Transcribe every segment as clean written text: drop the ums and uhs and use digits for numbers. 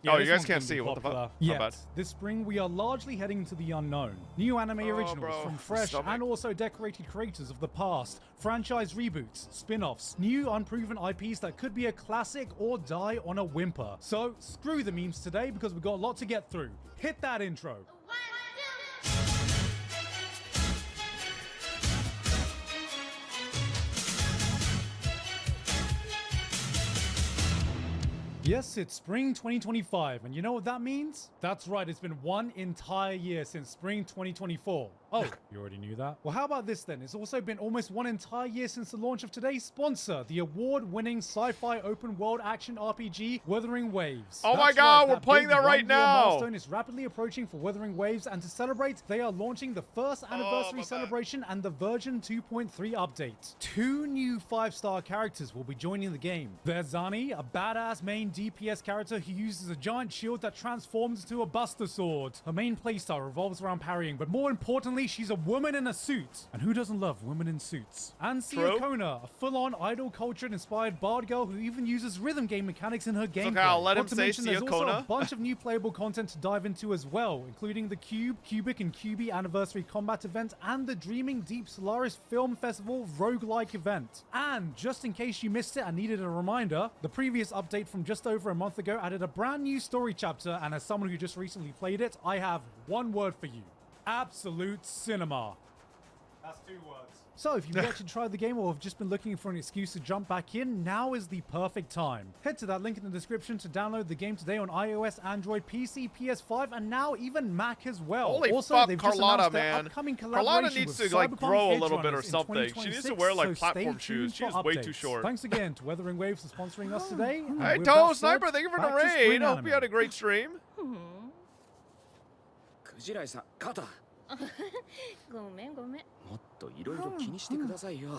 Yeah, Oh, this you guys one's can't gonna be see. What the fuck? popular. My bad. Yes, this spring we are largely heading to the unknown. New anime originals bro. from fresh Stomach. and also decorated creators of the past, franchise reboots, spin-offs, new unproven IPs that could be a classic or die on a whimper. So screw the memes today because we've got a lot to get through. Hit that intro. Yes, it's spring 2025, and you know what that means? That's right, it's been one entire year since spring 2024. Oh, you already knew that? Well, how about this then? It's also been almost one entire year since the launch of today's sponsor, the award-winning sci-fi open-world action RPG, Wuthering Waves. Oh my That's God, right, we're that playing big that right one-year now. milestone is rapidly approaching for Wuthering Waves, and to celebrate, they are launching the first anniversary my bad. celebration and the version 2.3 update. 2 new 5-star characters will be joining the game. There's Zani, a badass main DPS character who uses a giant shield that transforms into a Buster Sword. Her main playstyle revolves around parrying, but more importantly, she's a woman in a suit. And who doesn't love women in suits? And True. Kona, a full-on idol culture-inspired bard girl who even uses rhythm game mechanics in her gameplay. okay, I'll let him Not to say mention, there's also Kona. a bunch of new playable content to dive into as well, including the Cube, Cubic, and QB Anniversary Combat event and the Dreaming Deep Solaris Film Festival roguelike event. And just in case you missed it and needed a reminder, the previous update from just over a month ago added a brand new story chapter, and as someone who just recently played it, I have one word for you: absolute cinema. That's 2 words. So if you've yet to try the game or have just been looking for an excuse to jump back in, now is the perfect time. Head to that link in the description to download the game today on iOS, Android, PC, PS5, and now even Mac as well. Holy also, fuck, they've just Carlotta, announced their man. upcoming Carlotta collaboration needs with to, like, Cyberpunk grow a little Edgerunners bit or in something. She needs to 2026, wear, like, so platform stay shoes. tuned She's for way too updates. short. Thanks again to Wuthering Waves for sponsoring us today. and Hey, with that Toe said, Sniper, thank you for the back to raid. spring I hope anime. you had a great stream. クジライさん肩もごめんごめん。っといろいろ気にしてくださいよ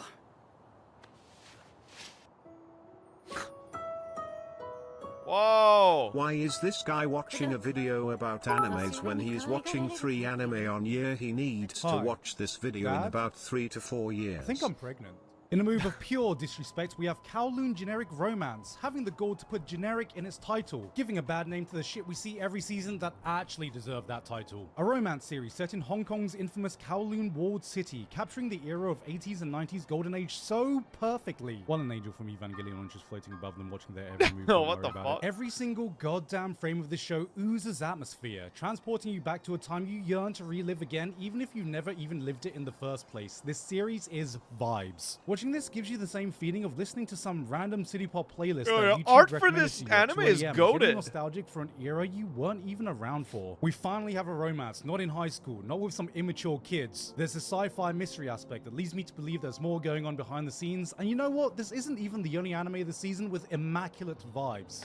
Whoa. Why is this guy watching a video about animes when he is watching 3 anime on year? He needs to Hi. watch this video in Dad? about 3 to 4 years. I think I'm pregnant. In a move of pure disrespect, we have Kowloon Generic Romance, having the gall to put generic in its title, giving a bad name to the shit we see every season that actually deserve that title. A romance series set in Hong Kong's infamous Kowloon walled city, capturing the era of 80s and 90s golden age so perfectly. While an angel from Evangelion launches floating above them watching their every move. Oh, don't what worry the about fuck? it. Every single goddamn frame of this show oozes atmosphere, transporting you back to a time you yearn to relive again, even if you never even lived it in the first place. This series is vibes. Watching this gives you the same feeling of listening to some random city pop playlist Oh, that yeah, YouTube art for recommended this to you at anime 2 is a.m., goated. getting nostalgic for an era you weren't even around for. We finally have a romance, not in high school, not with some immature kids. There's a sci-fi mystery aspect that leads me to believe there's more going on behind the scenes, and you know what? This isn't even the only anime this season with immaculate vibes.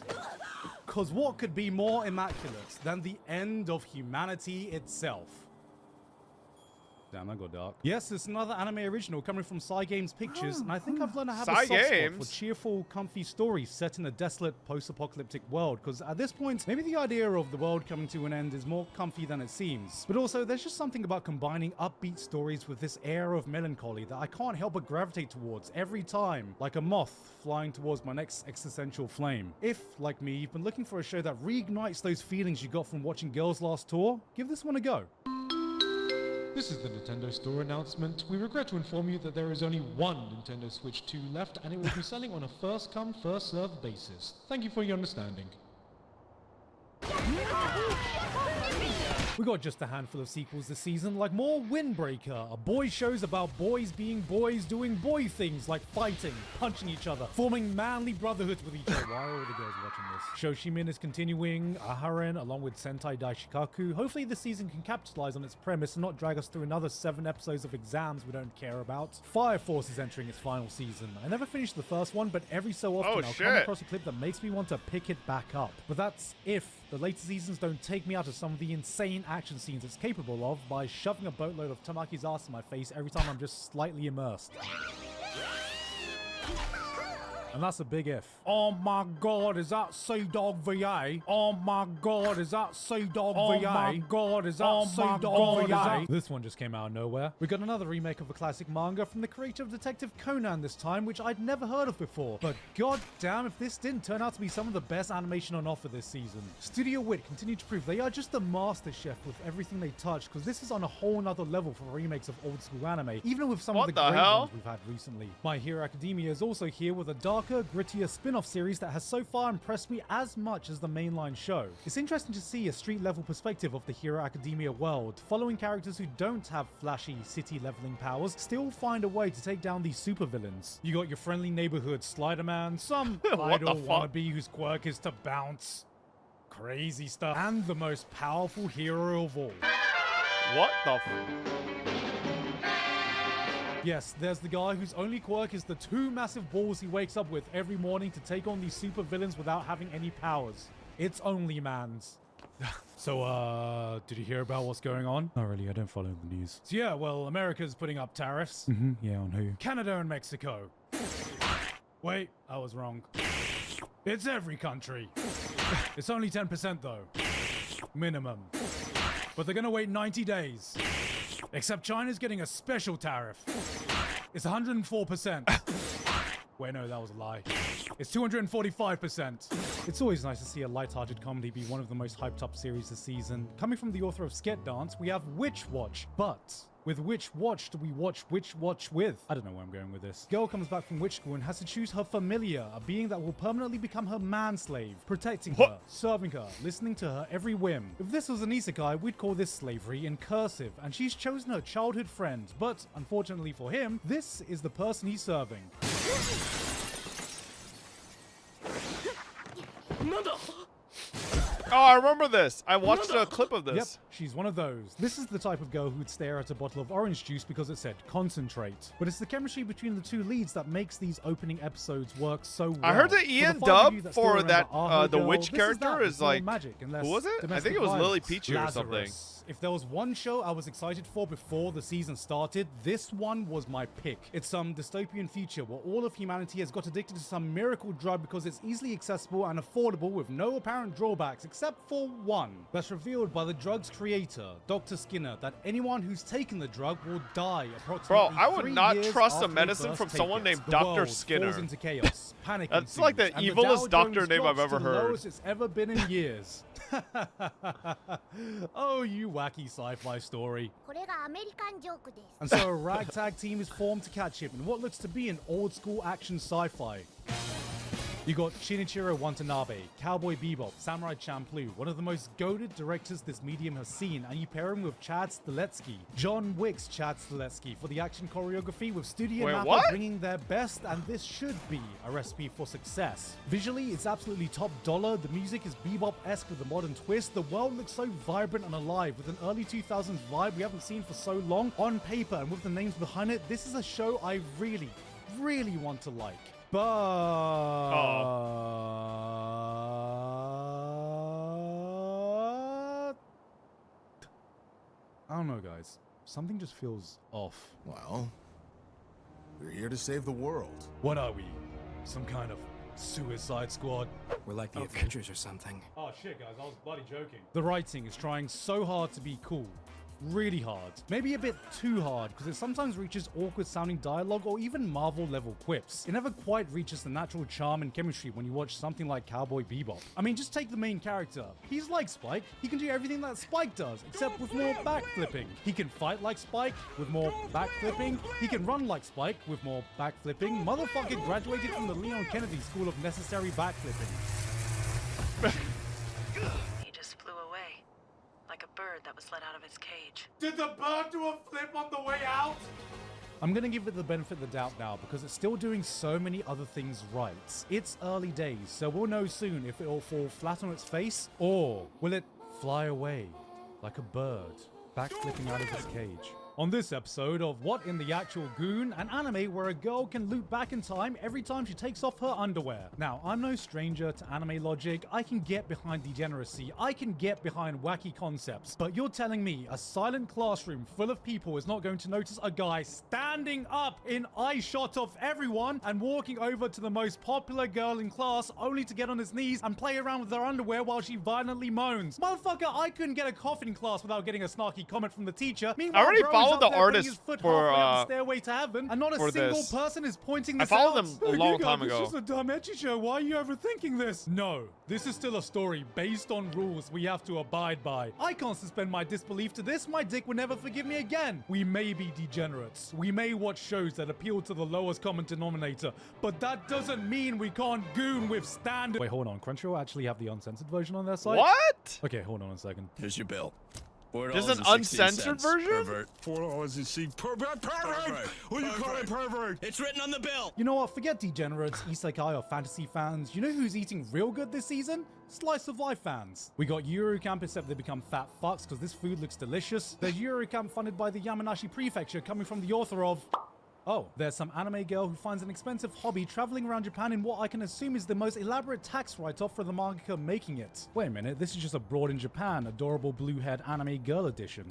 Cause what could be more immaculate than the end of humanity itself? Damn, that got dark. Yes, it's another anime original coming from Cygames Pictures, and I think I've learned to have a soft spot for Cygames? cheerful, comfy stories set in a desolate, post-apocalyptic world, because at this point, maybe the idea of the world coming to an end is more comfy than it seems. But also, there's just something about combining upbeat stories with this air of melancholy that I can't help but gravitate towards every time, like a moth flying towards my next existential flame. If, like me, you've been looking for a show that reignites those feelings you got from watching Girls' Last Tour, give this one a go. This is the Nintendo Store announcement. We regret to inform you that there is only one Nintendo Switch 2 left, and it will be selling on a first-come, first-served basis. Thank you for your understanding. We got just a handful of sequels this season, like more Windbreaker, a boy shows about boys being boys doing boy things like fighting, punching each other, forming manly brotherhoods with each other. Why are all the girls watching this? Shoshimin is continuing, Aharen along with Sentai Daishikaku. Hopefully this season can capitalize on its premise and not drag us through another 7 episodes of exams we don't care about. Fire Force is entering its final season. I never finished the first one, but every so often I'll come across a clip that makes me want to pick it back up. But that's if the later seasons don't take me out of some of the insane action scenes it's capable of by shoving a boatload of Tamaki's ass in my face every time I'm just slightly immersed. And that's a big if. Oh my god, is that Sea Dog VA? Oh my god, is that Sea Dog VA? Oh my god, is that Sea Dog VA? This one just came out of nowhere. We got another remake of a classic manga from the creator of Detective Conan this time, which I'd never heard of before. But god damn if this didn't turn out to be some of the best animation on offer this season. Studio Wit continue to prove they are just the master chef with everything they touch, because this is on a whole nother level for remakes of old school anime, even with some of the great ones we've had recently. My Hero Academia is also here with a darker, grittier spin-off series that has so far impressed me as much as the mainline show. It's interesting to see a street level perspective of the Hero Academia world, following characters who don't have flashy city leveling powers still find a way to take down these supervillains. You got your friendly neighborhood Slider-Man, some idol wannabe whose quirk is to bounce. Crazy stuff. And the most powerful hero of all. What the Yes, there's the guy whose only quirk is the 2 massive balls he wakes up with every morning to take on these super villains without having any powers. It's Only Man's. So, did you hear about what's going on? Not really, I don't follow the news. So yeah, well, America's putting up tariffs. Yeah, on who? Canada and Mexico. Wait, I was wrong. It's every country. It's only 10% though. Minimum. But they're gonna wait 90 days. Except China's getting a special tariff. It's 104%. Wait, no, that was a lie. It's 245%. It's always nice to see a light-hearted comedy be one of the most hyped up series this season. Coming from the author of Sket Dance, we have Witch Watch. But with which watch do we watch Witch Watch with? I don't know where I'm going with this. Girl comes back from witch school and has to choose her familiar, a being that will permanently become her manslave, protecting her, serving her, listening to her every whim. If this was an isekai, we'd call this slavery in cursive, and she's chosen her childhood friend, but unfortunately for him, this is the person he's serving. Oh, I remember this. I watched a clip of this. Yep, she's one of those. This is the type of girl who'd stare at a bottle of orange juice because it said concentrate. But it's the chemistry between the two leads that makes these opening episodes work so well. I heard the For Ian the 5 of you dub still for remember that Aho the Girl, witch this character that, is more like magic and less who was it? I domestic think it was Lily violence. Peachy or something. Lazarus. If there was one show I was excited for before the season started, this one was my pick. It's some dystopian future where all of humanity has got addicted to some miracle drug because it's easily accessible and affordable with no apparent drawbacks except for one. That's revealed by the drug's creator, Dr. Skinner, that anyone who's taken the drug will die approximately Bro, I would 3 not years trust a after they medicine first from take someone it. named The Dr. world Skinner. falls into chaos. Panic That's like the ensues, and evilest Dow doctor Jones name I've drops ever to the heard. lowest it's ever been in years. Oh, you wacky sci-fi story. これがアメリカンジョークです。 And so a ragtag team is formed to catch him in what looks to be an old school action sci-fi. You got Shinichiro Watanabe, Cowboy Bebop, Samurai Champloo, one of the most goated directors this medium has seen, and you pair him with Chad Stahelski, John Wick's Chad Stahelski, for the action choreography, with Studio Wait, Mappa what? bringing their best, and this should be a recipe for success. Visually, it's absolutely top dollar, the music is bebop-esque with a modern twist, the world looks so vibrant and alive, with an early 2000s vibe we haven't seen for so long. On paper, and with the names behind it, this is a show I really, really want to like. But I don't know, guys. Something just feels off. Well, we're here to save the world. What are we? Some kind of Suicide Squad? We're like the Avengers or something. Oh shit, guys, I was bloody joking. The writing is trying so hard to be cool. Really hard. Maybe a bit too hard, because it sometimes reaches awkward sounding dialogue or even Marvel level quips. It never quite reaches the natural charm and chemistry when you watch something like Cowboy Bebop. I mean, just take the main character. He's like Spike. He can do everything that Spike does, except with more backflipping. He can fight like Spike with more backflipping. He can run like Spike with more backflipping. Motherfucker graduated from the Leon Kennedy School of Necessary Backflipping. He just flew away, like a bird that was let out of its cage. Did the bird do a flip on the way out? I'm gonna give it the benefit of the doubt now because it's still doing so many other things right. It's early days, so we'll know soon if it'll fall flat on its face or will it fly away like a bird backflipping out of its cage. On this episode of What in the Actual Goon, an anime where a girl can loop back in time every time she takes off her underwear. Now, I'm no stranger to anime logic. I can get behind degeneracy. I can get behind wacky concepts. But you're telling me a silent classroom full of people is not going to notice a guy standing up in eye shot of everyone and walking over to the most popular girl in class only to get on his knees and play around with her underwear while she violently moans. Motherfucker, I couldn't get a coffin class without getting a snarky comment from the teacher. Meanwhile, I already bro is followed out the there putting artist his foot for, halfway up the stairway to heaven, and not a for single this. person is pointing I this followed out. them a long time It's ago. just a dumb ecchi show. Why are you overthinking this? No, this is still a story based on rules we have to abide by. I can't suspend my disbelief to this. My dick would never forgive me again. We may be degenerates. We may watch shows that appeal to the lowest common denominator, but that doesn't mean we can't goon with standard. Wait, hold on. Crunchyroll actually have the uncensored version on their site? What? Okay, hold on a second. Here's your bill. There's an uncensored version? Pervert. $4.16. Pervert. What do you call it, pervert? It's written on the bill. You know what? Forget degenerates, isekai, or fantasy fans. You know who's eating real good this season? Slice of Life fans. We got Eurocamp, except they become fat fucks because this food looks delicious. There's Eurocamp funded by the Yamanashi Prefecture, coming from the author of... Oh, there's some anime girl who finds an expensive hobby traveling around Japan in what I can assume is the most elaborate tax write-off for the mangaka making it. Wait a minute, this is just Abroad in Japan, adorable blue-haired anime girl edition.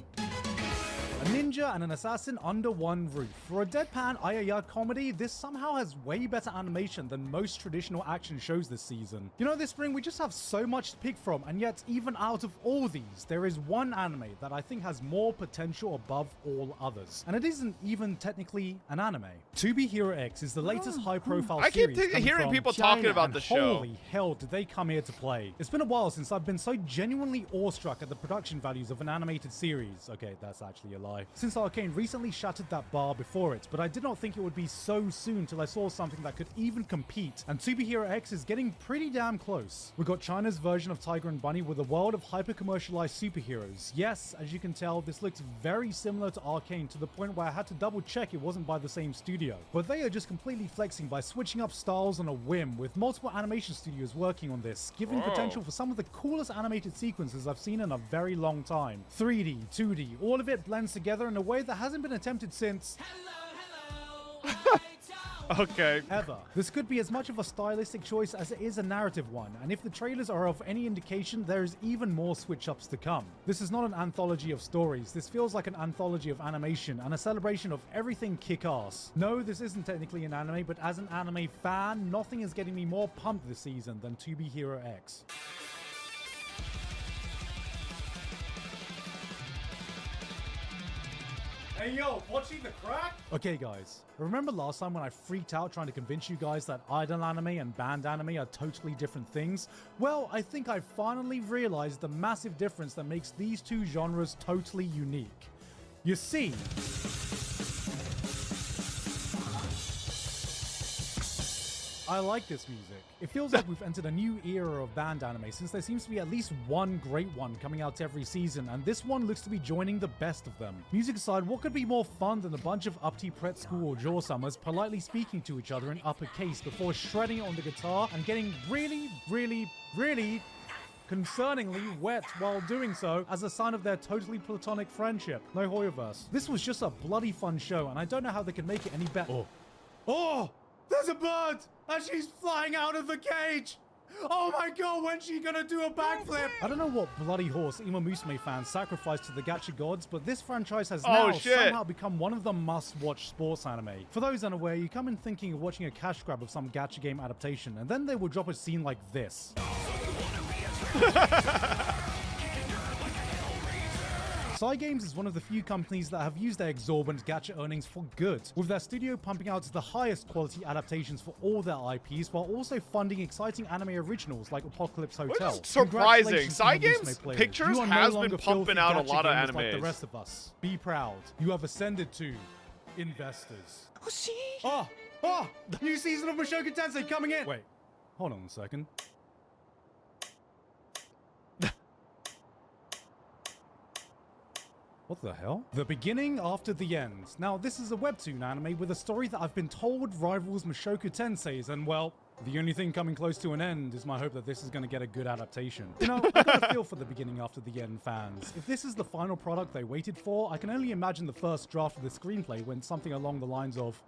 A ninja and an assassin under one roof. For a deadpan ayaya comedy, this somehow has way better animation than most traditional action shows this season. You know, this spring we just have so much to pick from, and yet even out of all these, there is one anime that I think has more potential above all others. And it isn't even technically an anime. To Be Hero X is the latest high-profile I keep series coming hearing from people China, talking about and the show. Holy hell, did they come here to play. It's been a while since I've been so genuinely awestruck at the production values of an animated series. Okay, that's actually a lie. Since Arcane recently shattered that bar before it, but I did not think it would be so soon till I saw something that could even compete, and To Be Hero X is getting pretty damn close. We got China's version of Tiger and Bunny with a world of hyper-commercialized superheroes. Yes, as you can tell, this looks very similar to Arcane to the point where I had to double check it wasn't by the same studio. But they are just completely flexing by switching up styles on a whim, with multiple animation studios working on this, giving potential for some of the coolest animated sequences I've seen in a very long time. 3D, 2D, all of it blends together in a way that hasn't been attempted since... Okay. ever. This could be as much of a stylistic choice as it is a narrative one, and if the trailers are of any indication, there is even more switch-ups to come. This is not an anthology of stories. This feels like an anthology of animation and a celebration of everything kick-ass. No, this isn't technically an anime, but as an anime fan, nothing is getting me more pumped this season than To Be Hero X. Hey yo, watching the crack? Okay guys, remember last time when I freaked out trying to convince you guys that idol anime and band anime are totally different things? Well, I think I finally realized the massive difference that makes these two genres totally unique. You see, I like this music. It feels like we've entered a new era of band anime since there seems to be at least one great one coming out every season, and this one looks to be joining the best of them. Music aside, what could be more fun than a bunch of uppity pret school or jaw summers politely speaking to each other in uppercase before shredding it on the guitar and getting really concerningly wet while doing so as a sign of their totally platonic friendship. No Hoyoverse. This was just a bloody fun show, and I don't know how they could make it any better. Oh! There's a bird! And she's flying out of the cage! Oh my god, when's she gonna do a backflip? I don't know what bloody horse Uma Musume fans sacrificed to the gacha gods, but this franchise has now somehow become one of the must-watch sports anime. For those unaware, you come in thinking of watching a cash grab of some gacha game adaptation, and then they will drop a scene like this. Cygames is one of the few companies that have used their exorbitant gacha earnings for good, with their studio pumping out the highest quality adaptations for all their IPs while also funding exciting anime originals like Apocalypse Hotel. Which is surprising. Congratulations, Uma Cygames Musume players. Pictures You are no has longer been pumping filthy out a gacha lot of gamers like the animes. rest of us. Be proud. You have ascended to investors. Oh! New season of Mushoku Tensei coming in! Wait, hold on a second. What the hell? The beginning after the end. Now, this is a webtoon anime with a story that I've been told rivals Mushoku Tensei's, and well, The only thing coming close to an end is my hope that this is going to get a good adaptation. You know, I got a feel for the beginning after the end fans. If this is the final product they waited for, I can only imagine the first draft of the screenplay went something along the lines of...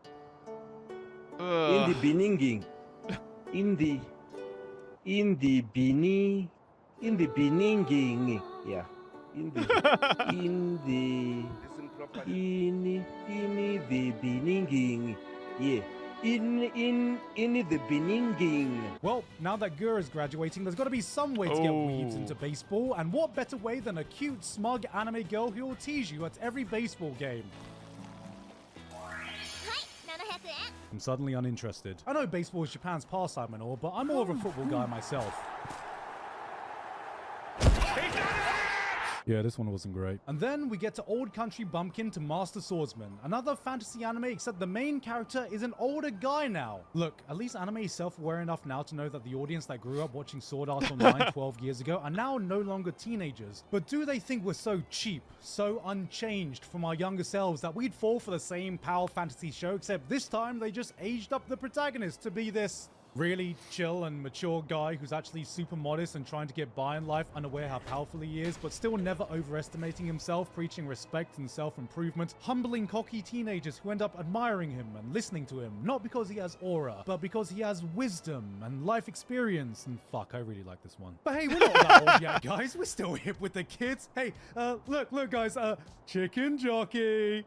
In the beginning, in the beginning, yeah, in the beginning, yeah. In the beginning. Well, now that Gur is graduating, there's got to be some way to get weebs into baseball, and what better way than a cute, smug anime girl who will tease you at every baseball game. I'm suddenly uninterested. I know baseball is Japan's pastime and all, but I'm more of a football guy myself. Yeah, this one wasn't great. And then we get to Old Country Bumpkin to Master Swordsman. Another fantasy anime, except the main character is an older guy now. Look, at least anime is self-aware enough now to know that the audience that grew up watching Sword Art Online 12 years ago are now no longer teenagers. But do they think we're so cheap, so unchanged from our younger selves that we'd fall for the same power fantasy show, except this time they just aged up the protagonist to be this really chill and mature guy who's actually super modest and trying to get by in life, unaware how powerful he is, but still never overestimating himself, preaching respect and self-improvement, humbling cocky teenagers who end up admiring him and listening to him, not because he has aura, but because he has wisdom and life experience. And fuck, I really like this one. But hey, we're not that old yet, guys. We're still hip with the kids. Hey, look, guys, chicken jockey.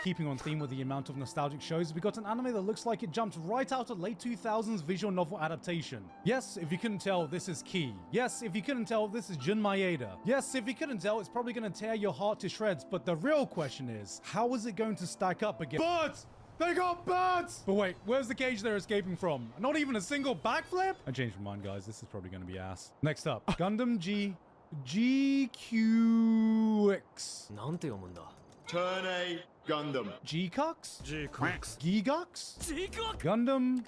Keeping on theme with the amount of nostalgic shows, we got an anime that looks like it jumped right out of late 2000s visual novel adaptation. Yes, if you couldn't tell, this is Key. Yes, if you couldn't tell, this is Jun Maeda. Yes, if you couldn't tell, it's probably going to tear your heart to shreds, but the real question is, how is it going to stack up against... Birds! They got birds! But wait, where's the cage they're escaping from? Not even a single backflip? I changed my mind, guys. This is probably going to be ass. Next up, Gundam GQX. Turn A Gundam. G-Cux? G-Cux. Gigux? Gundam?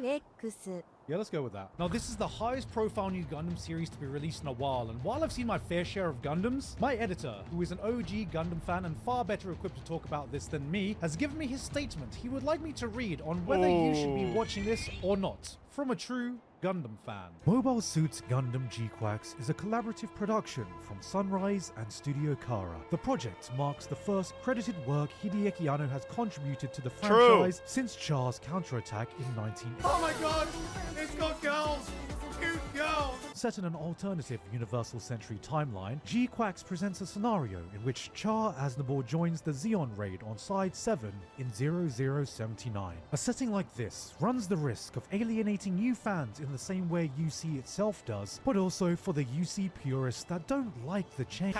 X. Yeah, let's go with that. Now, this is the highest profile new Gundam series to be released in a while, and while I've seen my fair share of Gundams, my editor, who is an OG Gundam fan and far better equipped to talk about this than me, has given me his statement he would like me to read on whether you should be watching this or not, from a true Gundam fan. Mobile Suit Gundam G-Quax is a collaborative production from Sunrise and Studio Kara. The project marks the first credited work Hideaki Anno has contributed to the franchise since Char's counterattack in 19... Oh my god! It's got girls! Cute girls! Set in an alternative Universal Century timeline, G-Quax presents a scenario in which Char Aznavour joins the Zeon raid on Side 7 in 0079. A setting like this runs the risk of alienating new fans in the same way UC itself does, but also for the UC purists that don't like the change.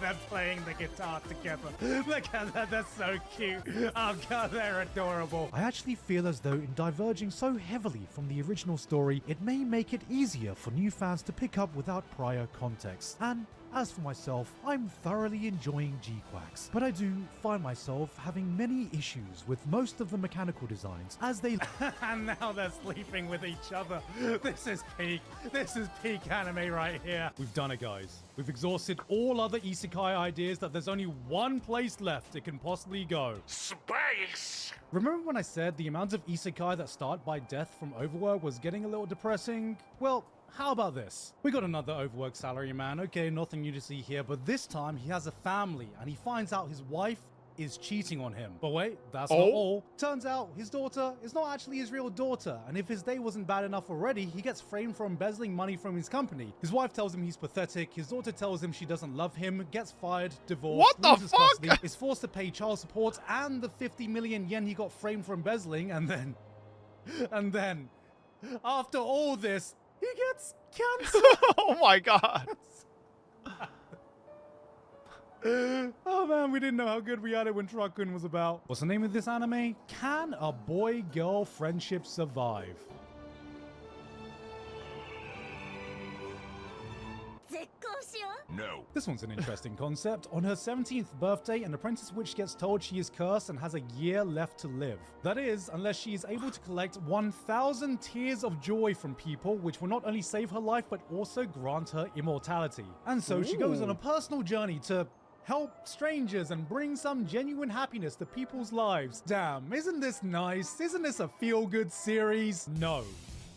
They're playing the guitar together. Look at that, that's so cute. Oh god, they're adorable. I actually feel as though in diverging so heavily from the original story, it may make it easier for new fans to pick up without prior context. And as for myself, I'm thoroughly enjoying G-Quax, but I do find myself having many issues with most of the mechanical designs as they... And now they're sleeping with each other. This is peak anime right here. We've done it, guys. We've exhausted all other isekai ideas that there's only one place left it can possibly go. Space! Remember when I said the amount of isekai that start by death from overwork was getting a little depressing? Well, how about this? We got another overworked salaryman. Okay, nothing new to see here, but this time he has a family and he finds out his wife is cheating on him. But wait, that's not all. Turns out his daughter is not actually his real daughter, and if his day wasn't bad enough already, he gets framed for embezzling money from his company. His wife tells him he's pathetic, his daughter tells him she doesn't love him, gets fired, divorced, loses custody, is forced to pay child support and the 50 million yen he got framed for embezzling, and then, after all this, he gets cancer. Oh my god. Oh man, we didn't know how good we had it when Truck-kun was about. What's the name of this anime? Can a boy-girl friendship survive? No. This one's an interesting concept. On her 17th birthday, an apprentice witch gets told she is cursed and has a year left to live. That is, unless she is able to collect 1,000 tears of joy from people, which will not only save her life, but also grant her immortality. And so she goes on a personal journey to help strangers and bring some genuine happiness to people's lives. Damn, isn't this nice? Isn't this a feel-good series? No.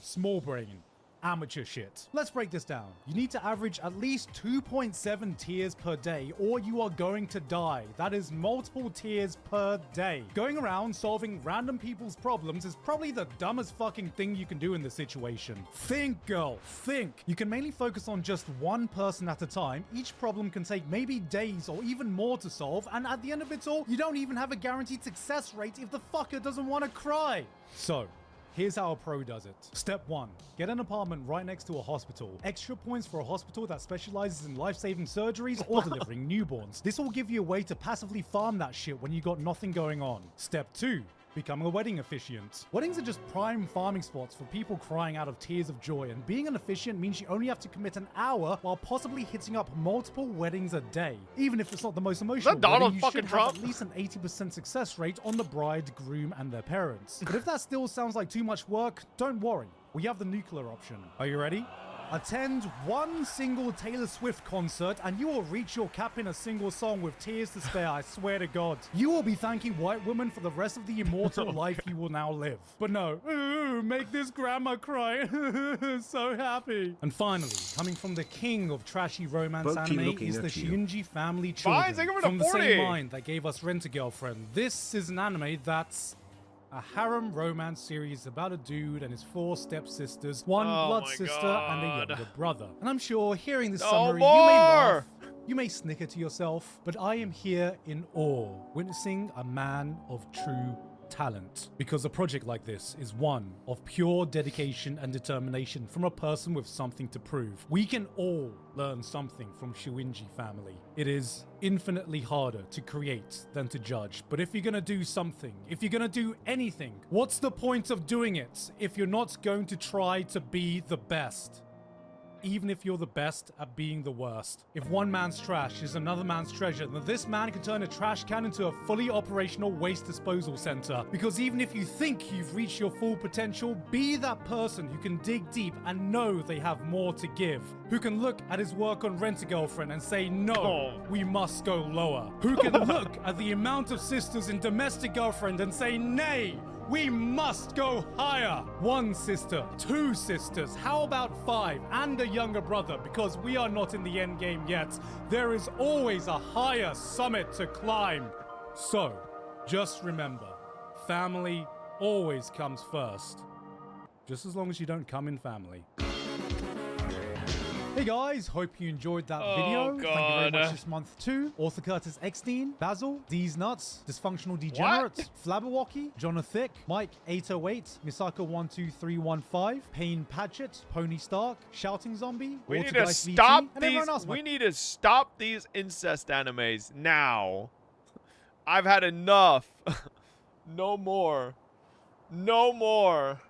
Small brain. Amateur shit. Let's break this down. You need to average at least 2.7 tears per day or you are going to die. That is multiple tears per day. Going around solving random people's problems is probably the dumbest fucking thing you can do in this situation. Think, girl, think. You can mainly focus on just one person at a time. Each problem can take maybe days or even more to solve, and at the end of it all, you don't even have a guaranteed success rate if the fucker doesn't want to cry. So, here's how a pro does it. Step 1. Get an apartment right next to a hospital. Extra points for a hospital that specializes in life-saving surgeries or delivering newborns. This will give you a way to passively farm that shit when you got nothing going on. Step 2. Become a wedding officiant. Weddings are just prime farming spots for people crying out of tears of joy, and being an officiant means you only have to commit an hour while possibly hitting up multiple weddings a day. Even if it's not the most emotional wedding, you should have at least an 80% success rate on the bride, groom, and their parents. But if that still sounds like too much work, don't worry. We have the nuclear option. Are you ready? Attend one single Taylor Swift concert and you will reach your cap in a single song with tears to spare, I swear to God. You will be thanking white women for the rest of the immortal life you will now live. But no, ooh, make this grandma cry. So happy. And finally, coming from the king of trashy romance anime is the Shunji family children. From the same mind that gave us Rent-A-Girlfriend. This is an anime that's a harem romance series about a dude and his 4 stepsisters, one blood sister, and a younger brother. And I'm sure hearing this summary, you may laugh, you may snicker to yourself, but I am here in awe, witnessing a man of true talent. Because a project like this is one of pure dedication and determination from a person with something to prove. We can all learn something from Shuinji family. It is infinitely harder to create than to judge. But if you're gonna do something, if you're gonna do anything, what's the point of doing it if you're not going to try to be the best? Even if you're the best at being the worst. If one man's trash is another man's treasure, then this man can turn a trash can into a fully operational waste disposal center. Because even if you think you've reached your full potential, be that person who can dig deep and know they have more to give. Who can look at his work on Rent-A-Girlfriend and say, no, we must go lower. Who can look at the amount of sisters in Domestic Girlfriend and say, nay, we must go higher. 1 sister, 2 sisters, how about 5 and a younger brother? Because we are not in the end game yet. There is always a higher summit to climb. So, just remember, family always comes first. Just as long as you don't come in family. Hey guys, hope you enjoyed that video. Thank you very much this month to Author Curtis Eckstein, Basil, D's Nuts, Dysfunctional Degenerate, Flabberwocky, Jonathic, Mike 808, Misaka12315, Payne Patchett, Pony Stark, Shouting Zombie, We need to stop these. We need to stop these incest animes now. I've had enough. No more. No more.